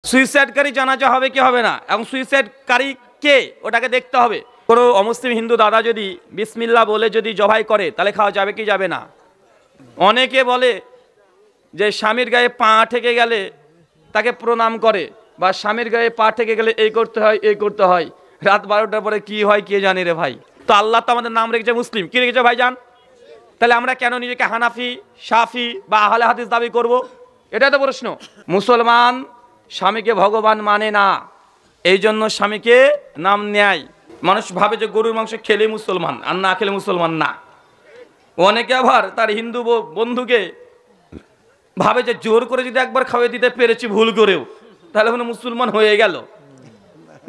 সুইসাইডকারী জানাজা হবে কি হবে না, এবং সুইসাইডকারী কে ওটাকে দেখতে হবে। কোনো অমুসলিম হিন্দু দাদা যদি বিসমিল্লাহ বলে যদি জবাই করে তাহলে খাওয়া যাবে কি যাবে না? অনেকে বলে যে স্বামীর গায়ে পা ঠেকে গেলে তাকে প্রণাম করে, বা স্বামীর গায়ে পা ঠেকে গেলে এই করতে হয় এই করতে হয়। রাত 12টার পরে কি হয় কে জানে রে ভাই। তো আল্লাহ তো আমাদের নাম রেখেছে মুসলিম, কি রেখেছে ভাইজান? তাহলে আমরা কেন নিজেকে হানাফি, শাফি বা আহলে হাদিস দাবি করব? এটাই তো প্রশ্ন। মুসলমান স্বামীকে ভগবান মানে না, এই জন্য স্বামীকে নাম নেয়। মানুষ ভাবে যে গরুর মাংস খেলে মুসলমান, আর না খেলে মুসলমান না। অনেকে আবার তার হিন্দু বন্ধুকে ভাবে যে জোর করে যদি একবার খাওয়াই দিতে পেরেছি ভুল করেও, তাহলে মানে মুসলমান হয়ে গেল।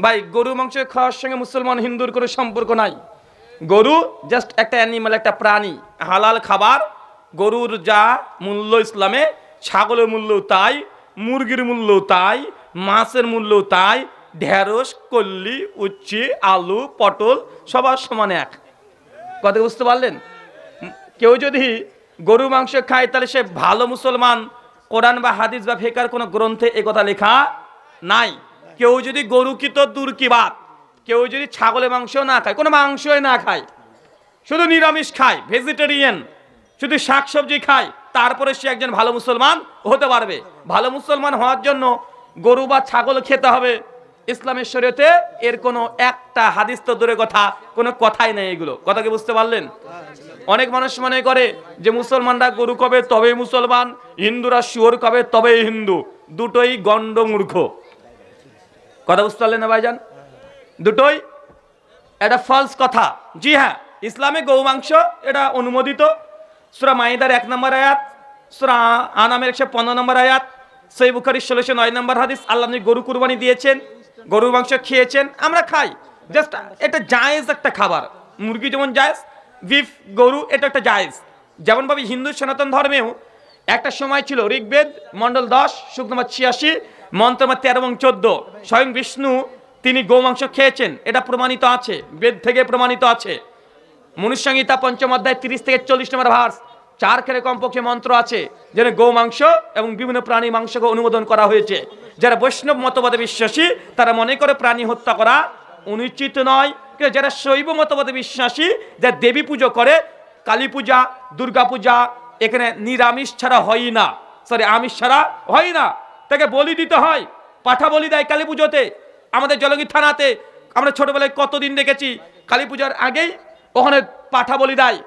ভাই, গরু মাংস খাওয়ার সঙ্গে মুসলমান হিন্দুর কোনো সম্পর্ক নাই। গরু জাস্ট একটা অ্যানিমাল, একটা প্রাণী, হালাল খাবার। গরুর যা মূল্য ইসলামে, ছাগলের মূল্য তাই, মুরগির মূল্য তাই, মাছের মূল্য তাই। ঢেঁড়স, কল্লি, উচ্ছি, আলু, পটল সবার সমান এক। কথা বুঝতে পারলেন? কেউ যদি গরু মাংস খায় তাহলে সে ভালো মুসলমান। কোরআন বা হাদিস বা ফিকহের কোনো গ্রন্থে এ কথা লেখা নাই। কেউ যদি গরু কি তো দূর কি বাত, কেউ যদি ছাগলের মাংস না খায়, কোনো মাংসই না খায়, শুধু নিরামিষ খায়, ভেজিটেরিয়ান, শুধু শাকসবজি খায়, তারপরে সে একজন ভালো মুসলমান হতে পারবে। ভালো মুসলমান হওয়ার জন্য গরু বা ছাগল খেতে হবে। ইসলামের শরীয়তে এর কোনো একটা হাদিস তো দূরের কথা, কোনো কথাই নেই। এগুলো কথা কি বুঝতে পারলেন? অনেক মানুষ মনে করে যে মুসলমানরা গরু খাবে তবেই মুসলমান, হিন্দুরা শুয়োর খাবে তবেই হিন্দু। দুটোই গন্ড মূর্খ। কথা বুঝতে পারলেন না ভাইজান? দুটোই এটা ফলস কথা। জি হ্যাঁ, ইসলামে গৌ মাংস এটা অনুমোদিত। সূরা মাইদার 1 নম্বর আয়াত, সূরা আনামের 115 নম্বর আয়াত, সহিহ বুখারীর 1609 নম্বর হাদিস। আল্লাহ নবী গরু কুরবানি দিয়েছেন, গরুর মাংস খেয়েছেন, আমরা খাই। জাস্ট এটা জায়েজ একটা খাবার। মুরগি যেমন জায়েজ, বিফ গরু এটা একটা জায়েজ। যেমনভাবে হিন্দু সনাতন ধর্মেও একটা সময় ছিল, ঋগ্বেদ মণ্ডল 10 সূক্ত নম্বর 86 মন্ত্র নম্বর 13 এবং 14, স্বয়ং বিষ্ণু তিনি গোমাংস খেয়েছেন, এটা প্রমাণিত আছে, বেদ থেকে প্রমাণিত আছে। মনুসংহিতা 5ম অধ্যায় 30 থেকে 40 নম্বর ভার্স 4 খেলে কমপক্ষে মন্ত্র আছে যেন গোমাংস এবং বিভিন্ন প্রাণী মাংসকে অনুমোদন করা হয়েছে। যারা বৈষ্ণব মতবাদে বিশ্বাসী তারা মনে করে প্রাণী হত্যা করা অনুচিত নয়। যারা শৈব মতবাদে বিশ্বাসী, যারা দেবী পুজো করে, কালী পূজা, দুর্গা পূজা, এখানে নিরামিষ ছাড়া হয় না, সরি আমিষ ছাড়া হয় না, তাকে বলি দিতে হয়। পাঠা বলি দেয় কালী পুজোতে। আমাদের জলগির থানাতে আমরা ছোটবেলায় কতদিন দেখেছি, কালী পূজার আগেই ওখানে পাঠা বলি দেয়,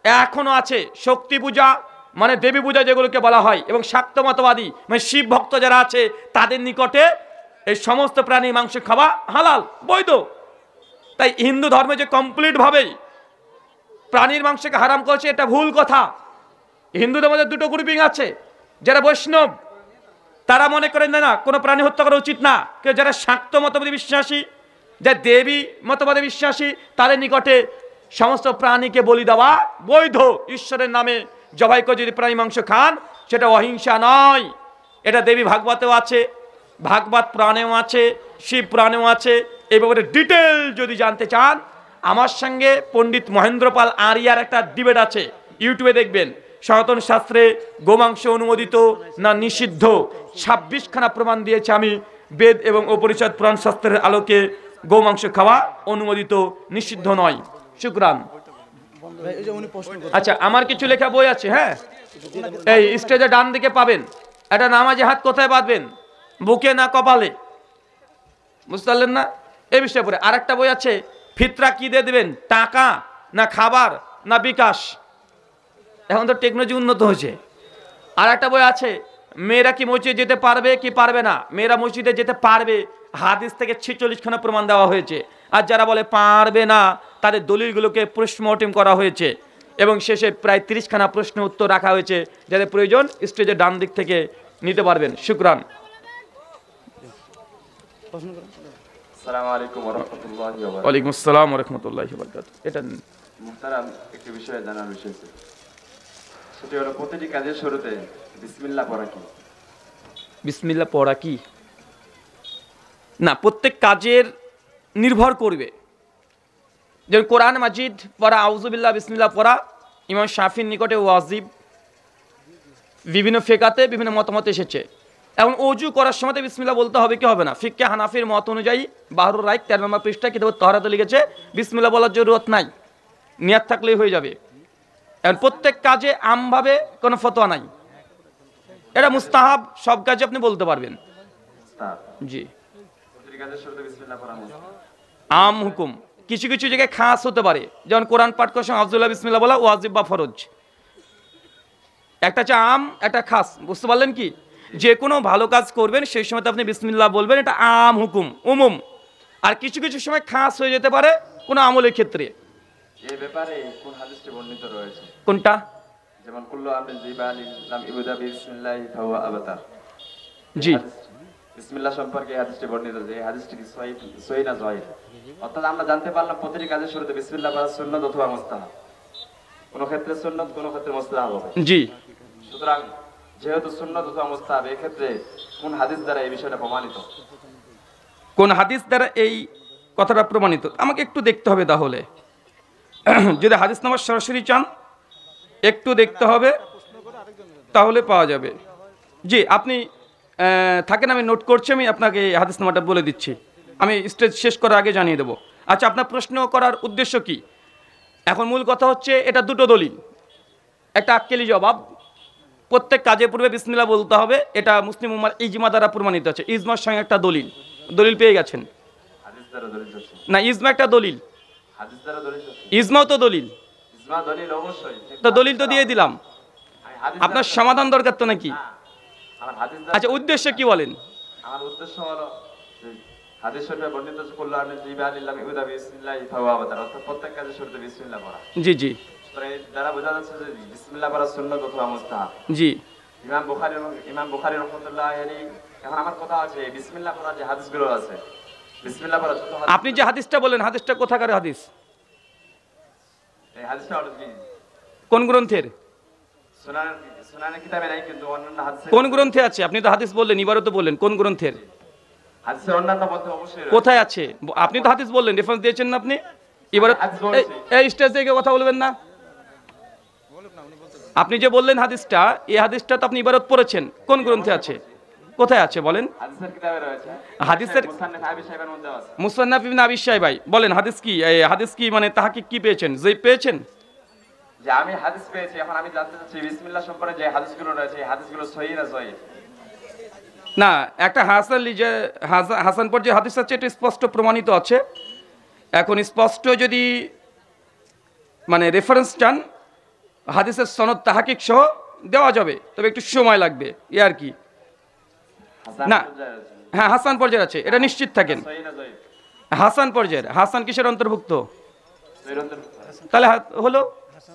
এখনো আছে। শক্তি পূজা মানে দেবী পূজা যেগুলোকে বলা হয়, এবং শাক্ত মতবাদী মানে শিব ভক্ত যারা আছে তাদের নিকটে এই সমস্ত প্রাণী মাংস খাওয়া হালাল, বৈধ। তাই হিন্দু ধর্মে যে কমপ্লিট ভাবেই প্রাণীর মাংসকে হারাম করেছে এটা ভুল কথা। হিন্দুদের মধ্যে দুটো গ্রুপিং আছে, যারা বৈষ্ণব তারা মনে করেন না কোনো প্রাণী হত্যা করা উচিত না। কেউ যারা শাক্ত মতবাদী বিশ্বাসী, যারা দেবী মতবাদে বিশ্বাসী, তাদের নিকটে সমস্ত প্রাণীকে বলি দেওয়া বৈধ। ঈশ্বরের নামে জবাই করে যদি প্রাণী মাংস খান সেটা অহিংসা নয়। এটা দেবী ভাগবতেও আছে, ভাগবত পুরাণেও আছে, শিব পুরাণেও আছে। এই ব্যাপারে ডিটেল যদি জানতে চান, আমার সঙ্গে পণ্ডিত মহেন্দ্রপাল আরিয়ার একটা ডিবেট আছে, ইউটিউবে দেখবেন। সনাতন শাস্ত্রে গোমাংস অনুমোদিত না নিষিদ্ধ 26খানা প্রমাণ দিয়েছে আমি। বেদ এবং উপনিষদ পুরাণ শাস্ত্রের আলোকে গোমাংস খাওয়া অনুমোদিত, নিষিদ্ধ নয়। শুকরান। আচ্ছা, আমার কিছু লেখা বই আছে, হ্যাঁ, এই স্টেজে ডান দিকে পাবেন। এটা নামাজে হাত কোথায় বাঁধবেন, বুকে না কপালে, বুঝতে পারলেন না? এই বিষয়ে পড়ে। আর একটা বই আছে, ফিতরা কি দিয়ে দেবেন, টাকা না খাবার না বিকাশ। এখন তো টেকনোলজি উন্নত হয়েছে। আর একটা বই আছে, মেয়েরা কি মসজিদে যেতে পারবে কি পারবে না। মেয়েরা মসজিদে যেতে পারবে, হাদিস থেকে 46খানা প্রমাণ দেওয়া হয়েছে। আর যারা বলে পারবে না তাদের দলিলগুলোকে পোস্টমর্টেম করা হয়েছে, এবং শেষে প্রায় 30খানা প্রশ্ন উত্তর রাখা হয়েছে। যাদের প্রয়োজন স্টেজের ডান দিক থেকে নিতে পারবেন। শুকরান। আসসালামু আলাইকুম ওয়া রাহমাতুল্লাহি ওয়া বারাকাতুহু। ওয়ালাইকুম আসসালাম ওয়া রাহমাতুল্লাহি ওয়া বারাকাতুহু। এটা মুহতারাম, একটি বিষয় জানার বিষয় আছে, সেটি হলো প্রতিটি কাজের শুরুতে বিসমিল্লাহ পড়া কি? বিসমিল্লাহ পড়া কি না, প্রত্যেক কাজের নির্ভর করবে। যেমন কোরআন মাজিদ পড়া, আউযুবিল্লাহ বিসমিল্লাহ পড়া ইমাম শাফির নিকটে ওয়াজিব। বিভিন্ন ফিকাতে বিভিন্ন মতামত এসেছে। এখন অজু করার সময় তো বিসমিল্লাহ বলতে হবে কি হবে না? ফিকহে হানাফির মত অনুযায়ী বাহরুর রাইক 13 নম্বর পৃষ্ঠায় কিতাবুত তাহারাতে লিখেছে বিসমিল্লাহ বলার জরুরত নাই, নিয়াত থাকলেই হয়ে যাবে। এখন প্রত্যেক কাজে আমভাবে কোনো ফতোয়া নাই, এটা মুস্তাহাব, সব কাজে আপনি বলতে পারবেন। মুস্তাহাব। জি, প্রতিটি কাজের শুরুতে বিসমিল্লাহ পড়া মুস্তাহাব। আম হুকুম, কিছু কিছু জায়গায় খাস হতে পারে, যেমন কোরআন পাঠ করার সময় আফজুল্লাহ বিসমিল্লাহ বলা ওয়াজিব বা ফরজ। একটা হচ্ছে আম, একটা খাস, বুঝতে পারলেন কি? যে কোনো ভালো কাজ করবেন সেই সময় তো আপনি বিসমিল্লাহ বলবেন, এটা আম হুকুম উমুম। আর কিছু কিছু সময় খাস হয়ে যেতে পারে কোনো আমলের ক্ষেত্রে। এই ব্যাপারে কোন হাদিসটি বর্ণিত রয়েছে? কোনটা? যেমন কুল্লু আমরিন যিবালিন লাম ইবদা বিসমিল্লাহি ফাহুয়া আবতার। জি, বিসমিল্লাহ সম্পর্কে এই হাদিসটি বর্ণিত, যে এই হাদিসটি কি সহিহ না যায়িফ? অর্থাৎ আমরা জানতে পারলাম প্রতিটি কাজের শুরুতে বিসমিল্লাহ পড়া সুন্নাত অথবা মুস্তাহাব। কোন ক্ষেত্রে সুন্নাত, কোন ক্ষেত্রে মুস্তাহাব হবে। জি। সুতরাং যেহেতু সুন্নাত অথবা মুস্তাহাব, এই ক্ষেত্রে কোন হাদিস দ্বারা এই বিষয়টা প্রমাণিত? কোন হাদিস দ্বারা এই কথাটা প্রমাণিত আমাকে একটু দেখতে হবে। তাহলে যদি হাদিস নাম্বার সরাসরি চান একটু দেখতে হবে, তাহলে পাওয়া যাবে। জি, আপনি থাকেন, আমি নোট করছি, আমি আপনাকে হাদিস নাম্বারটা বলে দিচ্ছি, আমি স্টেজ শেষ করার আগে জানিয়ে দেবো। আচ্ছা, আপনার প্রশ্ন করার উদ্দেশ্য কি? এখন মূল কথা হচ্ছে এটা দুটো দলিল, একটা আক্কেলি জবাব। প্রত্যেক কাজে পূর্বে বিসমিল্লাহ বলতে হবে, এটা মুসলিম উম্মার ইজমা দ্বারা প্রমাণিত আছে। ইজমার সঙ্গে একটা দলিল পেয়ে গেছেন হাদিস দ্বারা দলিল আছে না? ইজমা একটা দলিল, হাদিস দ্বারা দলিল আছে, ইজমাও তো দলিল। ইজমা দলিল অবশ্যই। তো দলিল তো দিয়ে দিলাম, আমি হাদিস আপনার দ্বারা- সমাধান দরকার তো নাকি? না, আমার হাদিস দ্বারা- আচ্ছা, উদ্দেশ্য কি বলেন? আমার উদ্দেশ্য হলো যে হাদিস শরীফে বর্ণিত আছে কুল্লু আমরিন যিবালিন লাম ইবদা বিসমিল্লাহি ফাহুয়া আবতার, অর্থাৎ প্রত্যেক কাজের শুরুতে বিসমিল্লাহ পড়া। জি জি সুতরাং এর দ্বারা বোঝা যাচ্ছে যে বিসমিল্লাহ পড়া সুন্নাত অথবা মুস্তাহাব। জি। ইমাম বুখারী রাহমাতুল্লাহি আলাইহি, এখন আমার কথা আছে বিসমিল্লাহ পড়া যে হাদিসগুলো আছে, বিসমিল্লাহ পড়া যত হাদিস, আপনি যে হাদিসটা বলেন, হাদিসটা কোথাকার হাদিস? এই হাদিসটা হলো কি কোন গ্রন্থের? সুনানের কিতাবে নাই, কিন্তু অন্যান্য হাদিসে, কোন গ্রন্থে আছে? আপনি তো হাদিস বললেন, এবারও তো বললেন, কোন গ্রন্থের? হাদিসের অন্যান্য মধ্যে অবশ্যই রয়েছে। কোথায় আছে? আপনি তো হাদিস বললেন, রেফারেন্স দিয়েছেন না আপনি? এবারে হাদিস বলেছি। এই স্টেজ থেকে কথা বলবেন না। আপনি যে বললেন হাদিসটা, এই হাদিসটা তো আপনি ইবারত পড়েছেন, কোন গ্রন্থে আছে? কোথায় আছে বলেন? হাদিসের কিতাবে রয়েছে, হাদিসের মুসান্নাফ আবি শাইবার মধ্যে আছে। মুসান্নাফ ইবনে আবি শাইবা, বলেন হাদিস কি? এই হাদিস কি মানে তাহকিক কি পেয়েছেন? যে পেয়েছেন? যে আমি হাদিস পেয়েছি, এখন আমি জানতে চাচ্ছি বিসমিল্লাহ সম্পর্কে যে হাদিসগুলো রয়েছে, এই হাদিসগুলো সহিহ না যায়িফ? না, একটা হাসান পর যে হাদিস আছে এটা স্পষ্ট প্রমাণিত আছে। এখন স্পষ্ট যদি মানে রেফারেন্স চান, হাদিসের সনদ তাহাকিক সহ দেওয়া যাবে, তবে একটু সময় লাগবে, এ আর কি। হাসান না। পর্যায়ে আছে। হ্যাঁ, হাসান পর্যায়ের আছে, এটা নিশ্চিত থাকেন। সহিহ না যায়িফ? হাসান পর্যায়ের, হাসান কিসের অন্তর্ভুক্ত? সহিহর অন্তর্ভুক্ত। তাহলে হলো।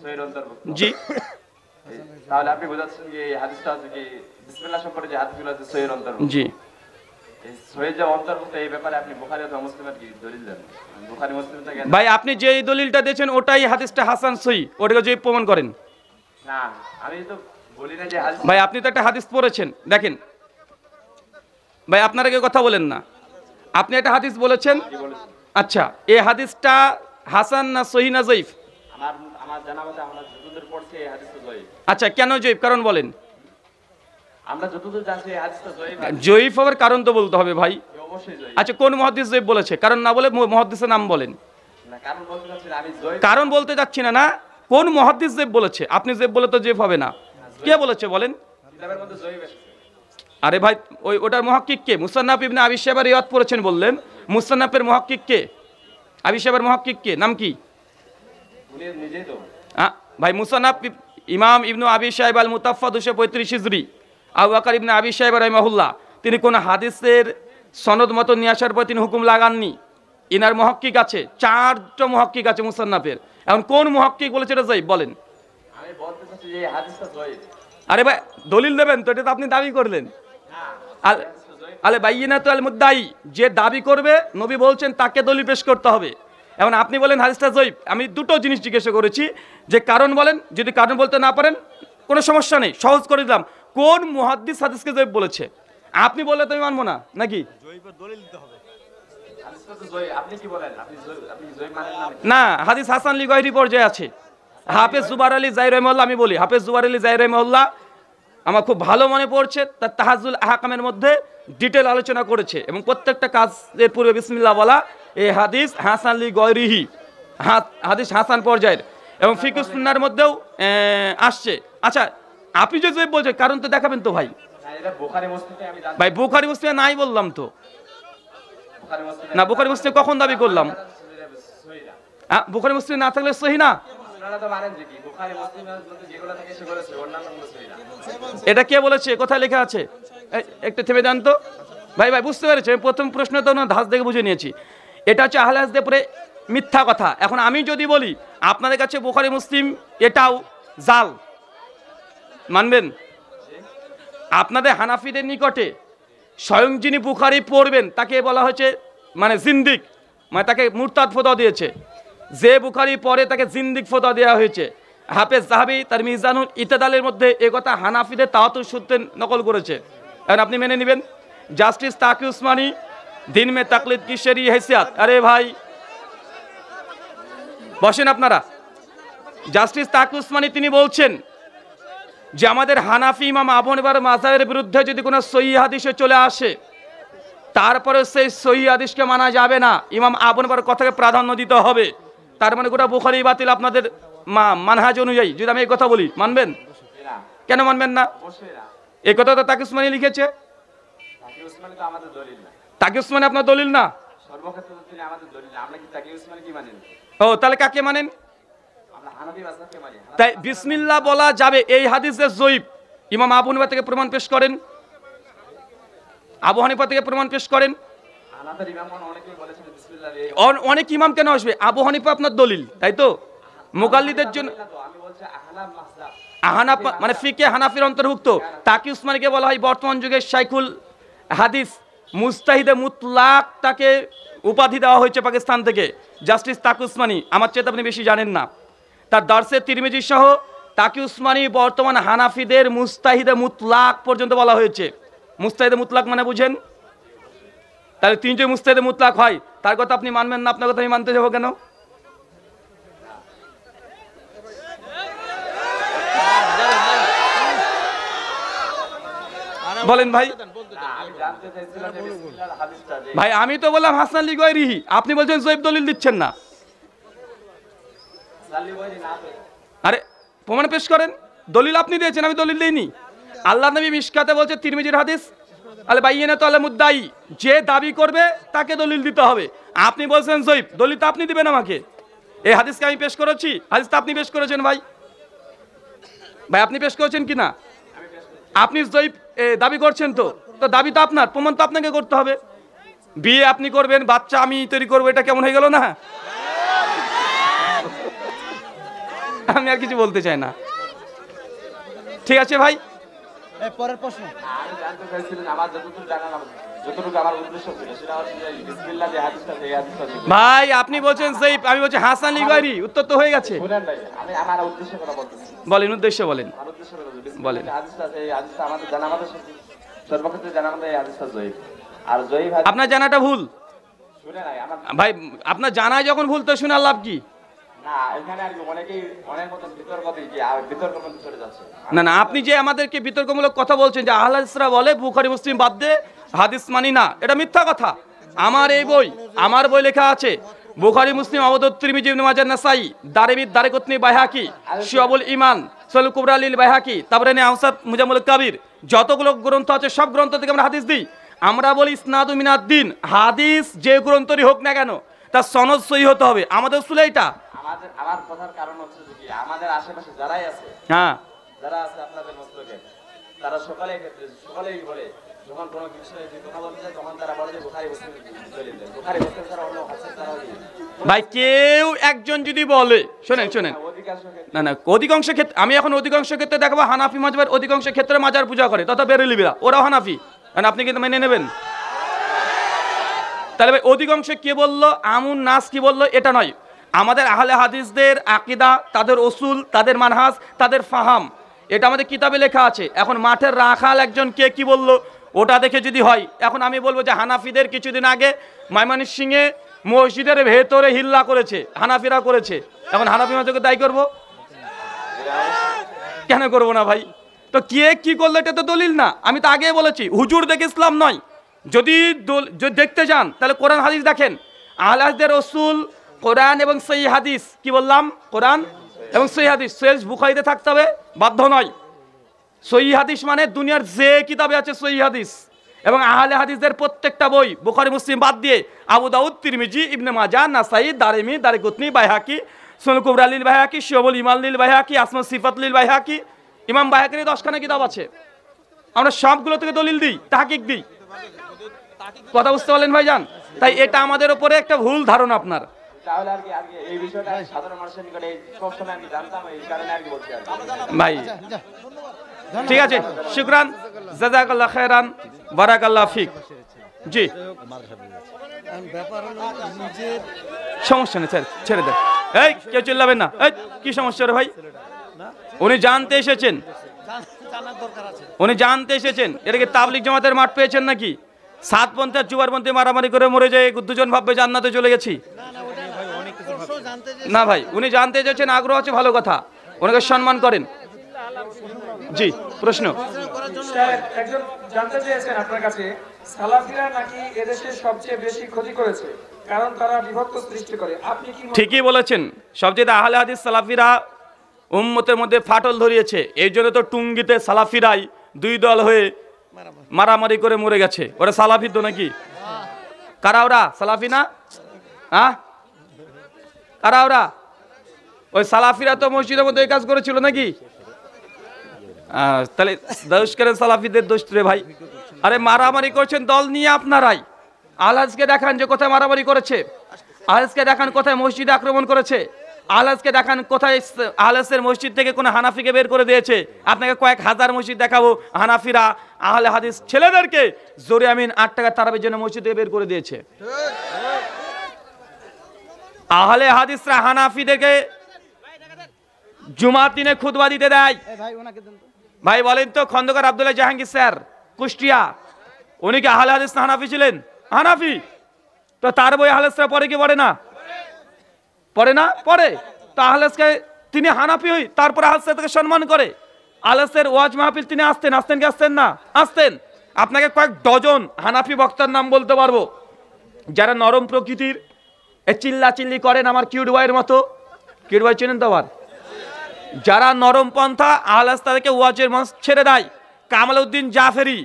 সহিহর অন্তর্ভুক্ত। জি, তাহলে আপনি বোঝাচ্ছেন যে এই হাদিসটা আছে কি বিসমিল্লাহ সম্পর্কে যে হাদিসগুলো আছে সহিহর অন্তর্ভুক্ত। জি। এই সহিহ যে অন্তর্ভুক্ত, এই ব্যাপারে আপনি বুখারী অথবা মুসলিমের কি দলিল দেন? বুখারী মুসলিম থেকে ভাই, আপনি যে দলিলটা দিয়েছেন ওটাই হাদিসটা হাসান সহি, ওটাকে যদি প্রমাণ করেন। না, আমি তো বলি না যে হাদিস। ভাই, আপনি তো একটা হাদিস পড়েছেন, দেখেন ভাই, আপনারা কেউ কথা বলেন না। আপনি একটা হাদিস বলেছেন, কি বলেছি? আচ্ছা, এই হাদিসটা হাসান না সহি না জয়ীফ? আমার আমার জানা মতে আমরা যতদূর পড়ছি এই হাদিসটা জয়ীফ। আচ্ছা, কেন জয়ীফ? কারণ বলেন। আমরা যতদূর জানছি এই হাদিসটা জয়ীফ। জয়ীফ হওয়ার কারণ তো বলতে হবে ভাই। অবশ্যই জয়ীফ। আচ্ছা, কোন মুহাদ্দিস জয়ীফ বলেছে? কারণ না বলে মুহাদ্দিসের নাম বলেন। না, কারণ বলতে চাচ্ছি না আমি জয়ীফ। কারণ বলতে যাচ্ছি না, না কোন মুহাদ্দিস জয়ীফ বলেছে? আপনি জয়ীফ বলে তো জয়ীফ হবে না। কে বলেছে বলেন? কিতাবের মধ্যে জয়ীফ এসেছে। আরে ভাই, ওটার মুহাক্কিক কে? মুসান্নাফ ইবনে আবি শাইবা রিওয়ায়াত পড়েছেন বললেন, মুসান্নাফের মুহাক্কিক কে? আবি শাইবার মুহাক্কিক কে? নাম কি? উনি নিজেই তো। ভাই, মুসান্নাফ ইমাম ইবনু আবি শাইবা আল মুতাফফা 235 হিজরি, আবু বকর ইবনে আবি শাইবা রাহিমাহুল্লাহ, তিনি কোন হাদিসের সনদ মতো নিয়ে আসার পর তিনি হুকুম লাগাননি। ইনার মুহাক্কিক আছে, 4টা মুহাক্কিক আছে মুসান্নাফের। এখন কোন মুহাক্কিক বলেছে এটা জয়ীফ বলেন? আমি বলতে চাচ্ছি যে এই হাদিসটা জয়ীফ। আরে ভাই, দলিল দেবেন তো? এটা তো আপনি দাবি করলেন। আলে বাইয়িনাতু আল মুদ্দাই, যে দাবি করবে নবী বলছেন তাকে দলিল পেশ করতে হবে। এখন আপনি বলেন হাদিসটা জয়ীফ। আমি দুটো জিনিস জিজ্ঞাসা করেছি, যে কারণ বলেন, যদি কারণ বলতে না পারেন কোনো সমস্যা নেই, সহজ করে দিলাম। কোন মুহাদ্দিস হাদিসকে জয়ীফ বলেছে? আপনি বললে তো আমি মানবো না নাকি? হাদিসটা তো জয়ীফ। আপনি কি বলেন? আপনি জয়ীফ মানেন না? না, হাদিস হাসান লিগাইরি পর্যায়ে আছে। হাফেজ জুবার আলী জাহির রহমাহুল্লাহ, আমি বলি হাফেজ জুবার আলী জাহির রহমাহুল্লাহ আমার খুব ভালো মনে পড়ছে, তার তাহাজুল আহকামের মধ্যে ডিটেল আলোচনা করেছে এবং প্রত্যেকটা কাজের পূর্বে বিসমিল্লাহ বলা এই হাদিস হাসান লি গয়রিহি, হাদিস হাসান পর্যায়ের, এবং ফিকহ সুন্নাহর মধ্যেও আসছে। আচ্ছা, আপনি যদি বলছেন কারণ তো দেখাবেন তো ভাই। ভাই বুখারী মুসলিমে নাই বললাম তো, না বুখারী মুসলিম কখন দাবি করলাম? বুখারী মুসলিম না থাকলে সহি না? এটা কে বলেছে, কোথায় লেখা আছে? একটু থেমে দেন তো ভাই। ভাই বুঝতে পেরেছি, প্রথম প্রশ্ন তো না ধাঁচ দেখে বুঝে নিয়েছি। এটা হচ্ছে আহলে হাদিসদের পরে মিথ্যা কথা। এখন আমি যদি বলি আপনাদের কাছে বুখারী মুসলিম এটাও জাল, মানবেন? আপনাদের হানাফিদের নিকটে স্বয়ং যিনি বুখারী পড়বেন তাকে বলা হয়েছে মানে জিন্দিক, মানে তাকে মুরতাদ ফতোয়া দিয়েছে। যে বুখারী পড়ে তাকে জিন্দিক ফতোয়া দেওয়া হয়েছে। হাফেজ যাহাবি তার মিজানুল ইতিদালের মধ্যে এ কথা হানাফিদের তাওয়াতুর সূত্রে নকল করেছে। এখন আপনি মেনে নেবেন? জাস্টিস তাকি উসমানী দিন মে তাকলিদ কি শরঈ हैसियत, আরে ভাই বসেন আপনারা। জাস্টিস তাকি উসমানী তিনি বলছেন যে আমাদের হানাফি ইমাম আবু হানিফার মাযহাবের বিরুদ্ধে যদি কোনো সহিহ হাদিসে চলে আসে তারপরে সেই সহিহ হাদিসকে মানা যাবে না, ইমাম আবু হানিফার কথাকে প্রাধান্য দিতে হবে। তার মানে গোটা বুখারী বাতিল আপনাদের মানহাজ অনুযায়ী। যদি আমি এই কথা বলি মানবেন? কেন মানবেন না? এই কথা তো তাকি উসমানী লিখেছে। তাকি উসমানী আপনার দলিল না? ও তাহলে কাকে মানেন? তাই বিসমিল্লাহ বলা যাবে এই হাদিসের জয়ীফ ইমাম আবু হানিফা থেকে প্রমাণ পেশ করেন, আবু হানিফা থেকে প্রমাণ পেশ করেন। অনেক ইমাম কেন আসবে? আবু হানিফা আপনার দলিল, তাই তো? মুকাল্লিদের জন্য আহনাফ মানে ফিকে হানাফির অন্তর্ভুক্ত। তাকি উসমানীকে বলা হয় বর্তমান যুগের শাইখুল হাদিস, মুস্তাহিদে মুতলাক তাকে উপাধি দেওয়া হয়েছে পাকিস্তান থেকে। জাস্টিস তাকি উসমানী, আমার চেয়ে আপনি বেশি জানেন না। তার দরসে তিরমিজি সহ তাকি উসমানী বর্তমান হানাফিদের মুস্তাহিদে মুতলাক পর্যন্ত বলা হয়েছে। মুস্তাহিদে মুতলাক মানে বুঝেন? তাহলে তিনি যে মুস্তাহিদে মুতলাক হয় তার কথা আপনি মানবেন না, আপনার কথা আমি মানতে যাবো কেন? বলেন ভাই। ভাই আমি তো বললাম হাসান লি গয়রিহি, আপনি বলছেন জয়ীফ, দলিল দিচ্ছেন না। আরে প্রমাণ পেশ করেন। দলিল আপনি দিয়েছেন, আমি দলিল দিইনি। আল্লাহ নবী মিশকাতে বলছে তিরমিজির হাদিস আল বাইয়িনাতু আলা মুদ্দাই, যে দাবি করবে তাকে দলিল দিতে হবে। আপনি বলছেন জয়ীফ, দলিল তো আপনি দিবেন আমাকে। এই হাদিসকে আমি পেশ করেছি, হাদিস তো আপনি পেশ করেছেন ভাই। ভাই আপনি পেশ করেছেন কি না? আপনি জয়ীফ দাবি করছেন তো, তো দাবি তো আপনার, প্রমাণ তো আপনাকে করতে হবে। বিয়ে আপনি করবেন, বাচ্চা আমি তৈরি করবো, এটা কেমন হয়ে গেল না? আমি আর কিছু বলতে চাই না। ঠিক আছে ভাই। পরের প্রশ্ন। আমি জানতে চাইছিলাম, আমার যতটুকু জানা যতটুকু আমার উদ্দেশ্য ছিল সেটা হচ্ছে যে বিসমিল্লাহ যে হাদিসটা, এই হাদিসটা ভাই আপনি বলছেন জয়ীফ, আমি বলছি হাসান লি গয়রি, উত্তর তো হয়ে গেছে। শুনেন ভাই, আমি আমার উদ্দেশ্য কথা বলতেছি। বলেন উদ্দেশ্য বলেন। আমার উদ্দেশ্য বলেন। হাদিসটা, এই হাদিসটা আমাদের জানা, আমাদের সর্বক্ষেত্রে জানা আমাদের এই হাদিসটা জয়ীফ। আর জয়ীফ আপনার জানাটা ভুল। শুনে নাই আমার ভাই, আপনার জানায় যখন ভুল তো শোনার লাভ কি? না, এখানে আর অনেকেই অনেক মতো বিতর্ক দিয়ে আর বিতর্কের মধ্যে চলে যাচ্ছে। না না, আপনি যে আমাদেরকে বিতর্কমূলক কথা বলছেন যে আহলে হাদিসরা বলে বুখারী মুসলিম বাদ দে, হাদিস মানি না, এটা মিথ্যা কথা। আমার এই বই, আমার বই লেখা আছে বুখারী মুসলিম, আবু দাউদ, তিরমিজি, ইবনে মাজাহ, নাসাই, দারিমি, দারিকুতনি, বাইহাকি, শুআবুল ঈমান, সুনানুল কুবরা লিল বাইহাকি, তাবরানী, আওসাত, মুজাম্মুল কাবির, যতগুলো গ্রন্থ আছে সব গ্রন্থ থেকে আমরা হাদিস দিই। আমরা বলি ইসনাদু মিনাদ দ্বীন, হাদিস যে গ্রন্থই হোক না কেন তার সনদ সহি হতে হবে। আমাদের উসুল এইটা। আমার কথার কারণ হচ্ছে যে আমাদের আশেপাশে যারাই আছে, হ্যাঁ যারা আছে আপনাদের মতলবে, তারা সকলেই বলে যখন কোনো বিষয়ে যে কথা বলতে যায় তখন তারা বলে যে বুখারী মুসলিম দলিল দেয়, বুখারী মুসলিম ছাড়া অন্য হাদিস ছাড়া ভাই কেউ একজন যদি বলে, শোনেন শোনেন, না না অধিকাংশ ক্ষেত্রে, আমি এখন অধিকাংশ ক্ষেত্রে দেখাবো হানাফি মাযহাবের অধিকাংশ ক্ষেত্রে মাজার পূজা করে, তথা বেরেলিবিরা, ওরাও হানাফি, কারণ আপনি কিন্তু মেনে নেবেন। তাহলে ভাই অধিকাংশ কে বললো, আমুন নাস কি বললো এটা নয়, আমাদের আহলে হাদিসদের আকীদা, তাদের উসুল, তাদের মানহাজ, তাদের ফাহাম, এটা আমাদের কিতাবে লেখা আছে। এখন মাঠের রাখাল একজন কে কি বললো ওটা দেখে যদি হয়, এখন আমি বলবো যে হানাফিদের কিছুদিন আগে ময়মনসিংহে মসজিদের ভেতরে হিল্লা করেছে, হানাফিরা করেছে, এখন হানাফি মাযহাবকে দায়ী করবো? কেন করবো না ভাই? তো তো কে কি করলো এটা তো দলিল না। আমি তো আগেই বলেছি হুজুর দেখে ইসলাম নয়। যদি যদি দেখতে যান তাহলে কোরআন হাদিস দেখেন। আহলে হাদিসের রসুল কোরআন এবং সহিহ হাদিস, কি বললাম, কোরআন এবং সহিহ হাদিস সহিহ বুখারীতে থাকতে হবে বাধ্য নয়। সহিহ হাদিস মানে দুনিয়ার যে কিতাবে আছে সহিহ হাদিস, এবং আহলে হাদিসদের প্রত্যেকটা বই বুখারী মুসলিম বাদ দিয়ে আবু দাউদ, তিরমিজি, ইবনে মাজাহ, নাসাই, দারিমি, দারিকুতনি, বাইহাকি, সুনান কুবরা লিল বাইহাকি, শুআবুল ঈমান লিল বাইহাকি, আসমা সিফাত লিল বাইহাকি, ইমাম বাইহাকির 10খানা কিতাব আছে। আমরা সবগুলো থেকে দলিল দিই, তাহকিক দিই। কথা বুঝতে পারলেন ভাইজান? তাই এটা আমাদের উপরে একটা ভুল ধারণা আপনার। তাহলে আর কি এই বিষয়টা সাধারণ মানুষের নিকটে সবসময় আমি জানতাম, এই কারণে আর কি বলছি ভাই। ঠিক আছে, শুকরান, জাযাকাল্লাহ খায়রান, বারাকাল্লাহ ফিক। জি, সমস্যা নেই, ছেড়ে দেন। এই কেউ চিল্লাবেন না। এই কি সমস্যা রে ভাই? উনি জানতে এসেছেন, উনি জানতে এসেছেন। এটা কি তাবলিগ জামাতের মাঠ পেয়েছেন নাকি? 7পন্থী আর জুবারপন্থী মারামারি করে মরে যায়, দুজন ভাববে জান্নাতে চলে গেছি। না ভাই, উনি জানতে এসেছেন, আগ্রহ আছে, ভালো কথা, ওনাকে সম্মান করেন। জি, প্রশ্ন। একজন জানতে চেয়েছেন আপনার কাছে, সালাফিরা নাকি এদেশে সবচেয়ে বেশি ক্ষতি করেছে, কারণ তারা বিভক্ত সৃষ্টি করে। আপনি কি ঠিকই বলেছেন, সবচেয়ে আহলে হাদিস সালাফিরা উম্মতের মধ্যে ফাটল ধরিয়েছে। এই জন্য তো টুঙ্গিতে সালাফিরাই 2 দল হয়ে মারামারি করে মরে গেছে। ওরা সালাফি তো নাকি? কারা ওরা? সালাফি না? হ্যাঁ, কারা ওরা? ওই সালাফিরা তো মসজিদের মধ্যে এই কাজ করেছিল নাকি? তাহলে দোষ করেন সালাফিদের দোষ রে ভাই। আরে মারামারি করছেন দল নিয়ে আপনারাই। আলহাজকে দেখান যে কোথায় মারামারি করেছে, আলহাজকে দেখান কোথায় মসজিদে আক্রমণ করেছে, আলহাজকে দেখান কোথায় আহলের মসজিদ থেকে কোনো হানাফিকে বের করে দিয়েছে। আপনাকে কয়েক হাজার মসজিদ দেখাবো হানাফিরা আহলে হাদিস ছেলেদেরকে জোরে আমিন 8 টাকা তারাবির জন্য মসজিদ থেকে বের করে দিয়েছে। আহলে হাদিসরা হানাফিদেরকে জুমার দিনে খুতবা দিতে দেয়। ভাই বলেন তো, খন্দকার আব্দুল্লাহ জাহাঙ্গীর স্যার কুষ্টিয়া, উনি কি আহলে হাদিস না হানাফি ছিলেন? হানাফি। তো তার বই আহলেসরা পড়ে কি পড়ে না? পড়ে না? পড়ে। তো আহলেসকে তিনি হানাফি হই, তারপরে আহলেসকে সম্মান করে। আহলেসের ওয়াজ মাহফিল তিনি আসতেন, আসতেন কি আসতেন না? আসতেন। আপনাকে কয়েক ডজন হানাফি বক্তার নাম বলতে পারবো যারা নরম প্রকৃতির, চিল্লা চিল্লি করেন আমার কিউট বয়ের মতো। কিউট বয় চেনেন তো? আবার যারা নরম পন্থা আহলাস তাদেরকে ওয়াজের মঞ্চ ছেড়ে দেয়। কামাল উদ্দিন জাফেরি,